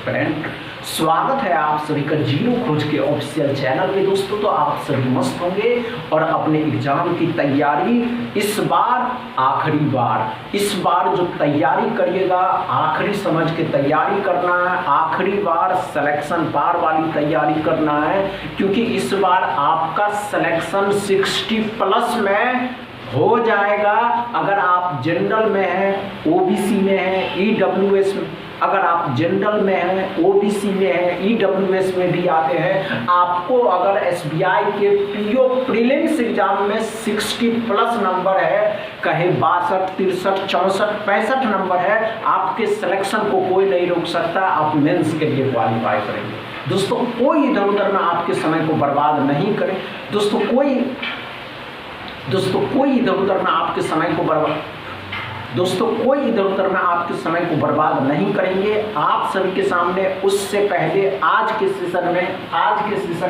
Aspirant, स्वागत है आप सभी का जीरो खोज के ऑफिशियल चैनल पे। दोस्तों तो आप सभी मस्त होंगे और अपने एग्जाम की तैयारी इस बार जो तैयारी करिएगा आखिरी समझ के तैयारी करना है, आखिरी बार सिलेक्शन बार वाली तैयारी करना है, क्योंकि इस बार आपका सिलेक्शन 60+ में हो जाएगा। अगर आप जनरल में हैं, ओबीसी में हैं, ईडब्ल्यूएस में, अगर आप जनरल में हैं, ओबीसी में हैं, ईडब्ल्यूएस में भी आते हैं, आपको अगर एसबीआई के पीओ प्रीलिम्स एग्जाम में 60+ नंबर है, कहे 62, 63, 64, 65 नंबर है, आपके सिलेक्शन को कोई नहीं रोक सकता। आप मेंस के लिए क्वालिफाई करेंगे। दोस्तों कोई इधर उधर में आपके समय को बर्बाद नहीं करें। दोस्तों कोई इधर उधर में आपके समय को बर्बाद नहीं करेंगे। आप सभी के सामने उससे पहले आज के सेशन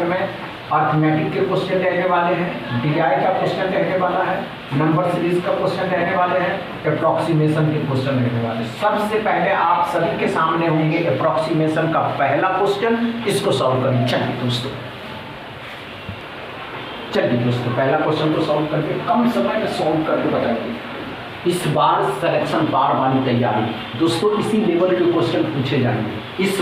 में अर्थमेटिक के क्वेश्चन रहने वाले हैं, डीआई का क्वेश्चन रहने वाला है, नंबर सीरीज का क्वेश्चन रहने वाले हैं, अप्रोक्सीमेशन के क्वेश्चन रहने वाले हैं। सबसे पहले आप सभी के सामने होंगे अप्रोक्सीमेशन का पहला क्वेश्चन, इसको सॉल्व करें। चलिए दोस्तों पहला क्वेश्चन को सॉल्व करके कम समय में सॉल्व करके बताएंगे। इस बार सिलेक्शन बार वाली तैयारी दोस्तों इसी लेवल के क्वेश्चन पूछे जाएंगे। इस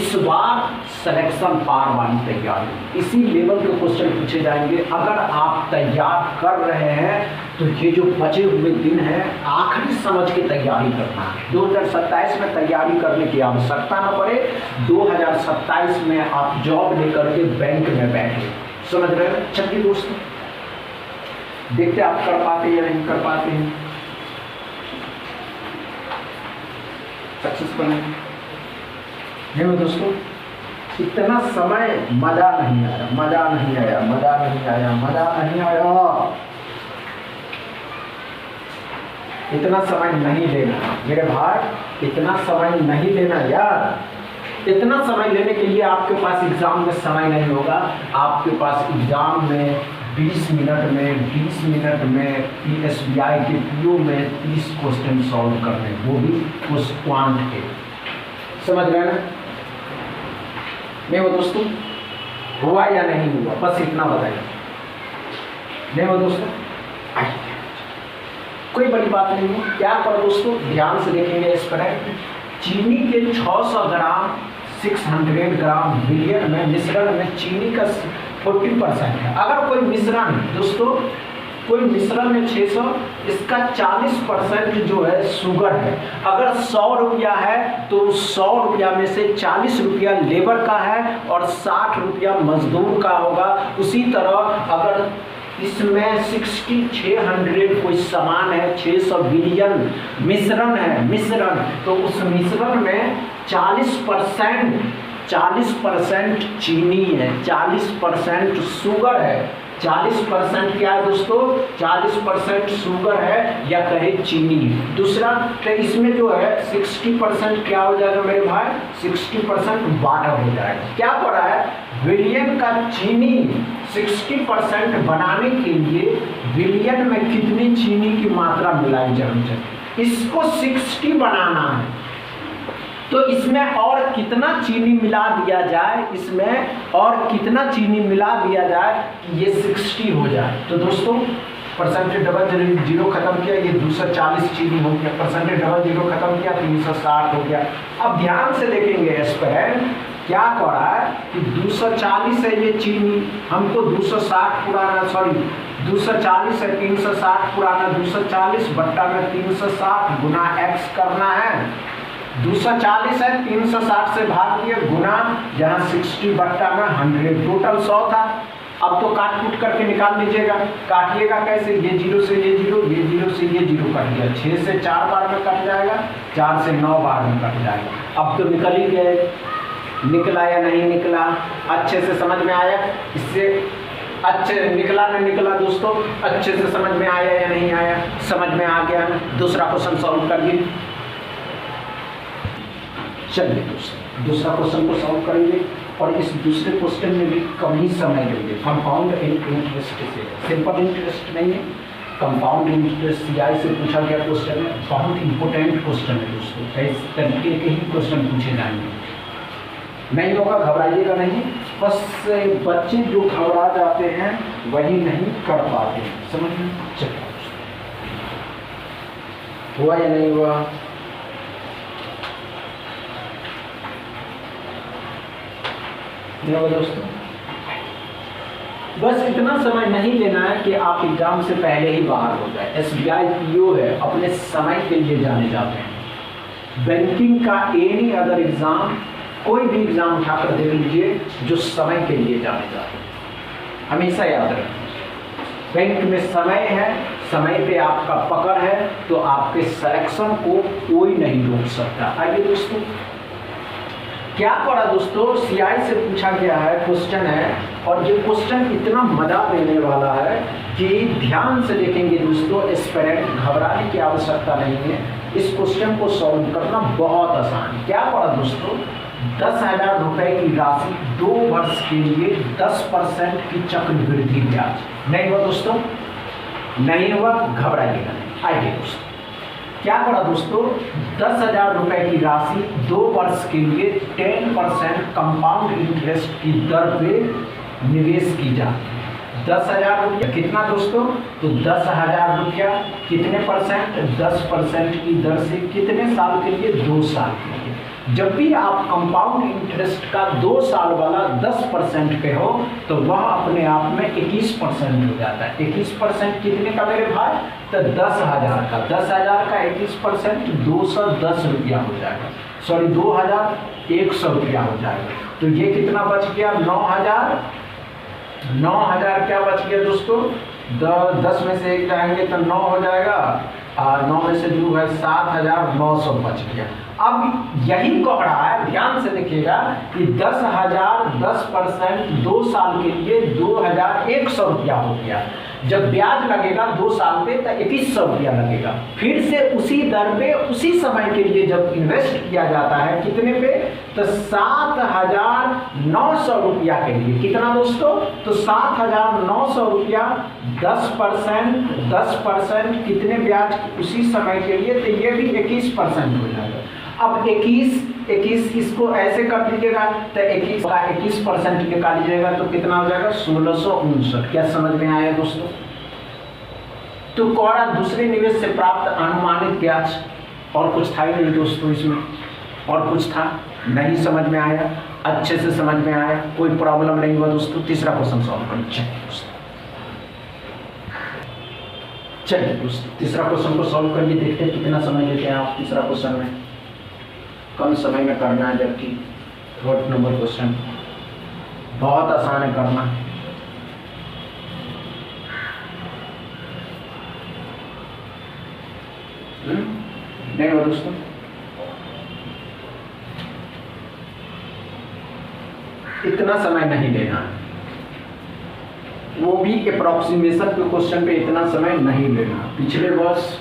बार सिलेक्शन बार वाली तैयारी इसी लेवल के क्वेश्चन पूछे जाएंगे। अगर आप तैयार कर रहे हैं तो ये जो बचे हुए दिन हैं आखिरी समझ के तैयारी करना है। 2027 में तैयारी करने की आवश्यकता न पड़े, 2027 में आप जॉब लेकर के बैंक में बैठे। समझ रहे हैं? चलिए दोस्तों देखते आप कर पाते या नहीं कर पाते हैं। सक्सेसफुल है दोस्तों। इतना समय मजा नहीं आया। इतना समय नहीं लेना मेरे भाई, इतना समय नहीं लेना यार। इतना समय लेने के लिए आपके पास एग्जाम में समय नहीं होगा। आपके पास एग्जाम में 20 मिनट में एसबीआई के पीओ में 30 क्वेश्चन सॉल्व करने, वो भी उस क्वांट के। समझ रहे हैं नहीं वो दोस्तों? हुआ या नहीं हुआ बस इतना बताइए। नहीं वो दोस्तों कोई बड़ी बात नहीं है। क्या करो दोस्तों ध्यान से देखेंगे इस पर। चीनी के 600 ग्राम 600 ग्राम बिलियन में मिश्रण में चीनी का 40% है। अगर कोई मिश्रण दोस्तों में 600, इसका 40% जो है शुगर है। अगर 100 रुपया है तो 100 रुपया में से 40 रुपया लेबर का है और 60 रुपया मजदूर का होगा। उसी तरह अगर इसमें 600 कोई सामान है, 600 बिलियन मिश्रण तो उस मिश्रण में 40% चीनी है, 40% शुगर है। 40% क्या है दोस्तों? 40% शुगर है या कहे चीनी है। दूसरा तो इसमें जो है 60% क्या हो जाएगा मेरे भाई? 60% वाटर हो जाएगा। क्या पड़ा है? बिलियन का चीनी 60% बनाने के लिए बिलियन में कितनी चीनी की मात्रा मिलाई जानी चाहिए? इसको 60 बनाना है तो इसमें और कितना चीनी मिला दिया जाए, कि ये 60 हो जाए। तो दोस्तों परसेंटेज डबल जीरो खत्म किया, ये 240 चीनी हो गया। परसेंटेज डबल जीरो खत्म किया, 360 हो गया। अब ध्यान से देखेंगे इस पर क्या कर रहा है कि 240 है ये चीनी, हमको 240 है, 360 पुराना 240 बट्टा में 360 गुना x करना है। 240 है, 360 से भाग दिए गुना यहाँ 60 बट्टा में 100, टोटल 100 था। अब तो काट कूट करके निकाल लीजिएगा। काटिएगा कैसे? ये 0 से ये 0, ये 0 से ये 0 कट गया। 6 से 4 बार में कट जाएगा, 4 से 9 बार में कट जाएगा। अब तो निकल ही गए। निकला या नहीं निकला? अच्छे से समझ में आया? इससे अच्छे निकला नहीं निकला दोस्तों? अच्छे से समझ में आया या नहीं आया? समझ में आ गया। दूसरा क्वेश्चन सॉल्व करिए। चलिए दोस्तों दूसरा क्वेश्चन को सॉल्व करेंगे और इस दूसरे क्वेश्चन में भी कम ही समय लेंगे। कंपाउंड इंटरेस्ट से, सिंपल इंटरेस्ट नहीं है, कंपाउंड इंटरेस्ट सीआई से पूछा गया क्वेश्चन है, बहुत इंपॉर्टेंट क्वेश्चन है दोस्तों। इस तरीके के ही क्वेश्चन पूछे जाएंगे, नहीं होगा घबराइएगा नहीं। बस बच्चे जो घबरा जाते हैं वही नहीं कर पाते, समझ में? चलिए, हुआ या नहीं हुआ? नहीं होगा दोस्तों। बस इतना समय नहीं लेना है कि आप एग्जाम से पहले ही बाहर हो जाए। एसबीआई पीओ है, अपने समय के लिए जाने जाते हैं। बैंकिंग का एनी अदर एग्जाम, कोई भी एग्जाम उठाकर देख लीजिए जो समय के लिए जाने जाते हैं, हमेशा याद रखें। बैंक में समय है, समय पे आपका पकड़ है, तो आपके सिलेक्शन को कोई नहीं रोक सकता। आइए दोस्तों, क्या पढ़ा दोस्तों? सीआई से पूछा गया है, क्वेश्चन है, और ये क्वेश्चन इतना मजा देने वाला है कि ध्यान से देखेंगे दोस्तों। एस्पिरेंट, घबराने की आवश्यकता नहीं है, इस क्वेश्चन को सॉल्व करना बहुत आसान है। क्या पढ़ा दोस्तों? 10,000 रुपए की राशि 2 वर्ष के लिए 10% की चक्रवृद्धि ब्याज। नहीं हुआ दोस्तों? नहीं हुआ, घबराइएगा नहीं। आइए दोस्तों, क्या पढ़ा दोस्तों? 10,000 रुपए की राशि 2 वर्ष के लिए 10% कंपाउंड इंटरेस्ट की दर पे निवेश की जाती है। 10,000 रुपया कितना दोस्तों? तो 10,000 रुपया कितने परसेंट? 10% की दर से कितने साल के लिए? 2 साल के लिए। जब भी आप कंपाउंड इंटरेस्ट का 2 साल वाला 10% पे हो तो वह अपने आप में 21% हो जाता है। 21% कितने का मेरे भाई? तो 10,000 का। 10,000 का 21% 210 रुपया हो जाएगा, सॉरी 2,100 रुपया हो जाएगा। तो ये कितना बच गया? 9,000। 9,000 क्या बच गया दोस्तों? 10 में से 1 जाएंगे तो 9 हो जाएगा, 9 में से 2 है 7,900 बच गया। अब यही कह रहा है, ध्यान से देखिएगा कि 10,000 10% 2 साल के लिए 2,100 रुपया हो गया। जब ब्याज लगेगा 2 साल पे तो 2,100 रुपया लगेगा। फिर से उसी दर पे उसी समय के लिए जब इन्वेस्ट किया जाता है, कितने पे? तो 7,900 रुपया के लिए। कितना दोस्तों? तो 7,900 रुपया 10% कितने ब्याज? उसी समय के लिए, तो ये भी 21% हो जाएगा। अब 21 इसको ऐसे कर लीजिएगा तो 21 का 21% निकाल लीजिएगा तो कितना हो जाएगा? 1,659। क्या समझ में आया दोस्तों? तो कोरा दूसरे निवेश से प्राप्त अनुमानित ब्याज, और कुछ था ही नहीं दोस्तों इसमें, और कुछ था नहीं। समझ में आया? अच्छे से समझ में आया? कोई प्रॉब्लम नहीं हुआ दोस्तों? तीसरा क्वेश्चन सॉल्व करें। चलिए दोस्तों, तीसरा क्वेश्चन को सॉल्व करिए, देखते हैं कितना समय लेते हैं आप तीसरा क्वेश्चन में। कम समय में करना है, जबकि 3rd नंबर क्वेश्चन बहुत आसान है करना। नहीं हो दोस्तों? इतना समय नहीं लेना, वो भी अप्रोक्सीमेशन के क्वेश्चन पे इतना समय नहीं लेना। पिछले वर्ष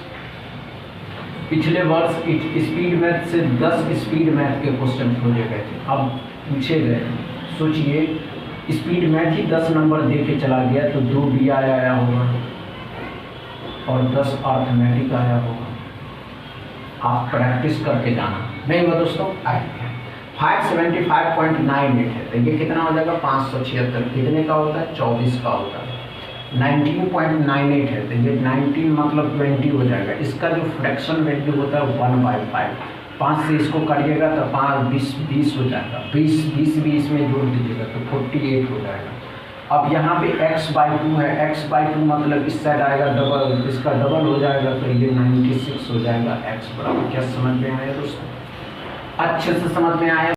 स्पीड मैथ से 10 स्पीड मैथ के क्वेश्चन खोजे गए थे, अब पूछे गए। सोचिए, स्पीड मैथ ही 10 नंबर दे के चला गया तो 2 BI आया होगा और 10 अर्थमेटिक आया होगा। आप प्रैक्टिस करके जाना। नहीं हुआ दोस्तों? आइए, 575.98 है तो ये कितना हो जाएगा? 576। कितने का होता है? 24 का होता है। 19.98 है तो ये 19 मतलब 20 हो जाएगा। इसका जो फ्रैक्शन वैल्यू होता है 1/5। 5 से इसको करिएगा तो 5 20 हो जाएगा। 20 भी इसमें जोड़ दीजिएगा तो 48 हो जाएगा। अब यहाँ पे x/2 है, x/2 मतलब इस साइड आएगा डबल, इसका डबल हो जाएगा तो ये 96 हो जाएगा x बराबर। क्या समझ में आया दोस्तों? अच्छे से समझ में आया?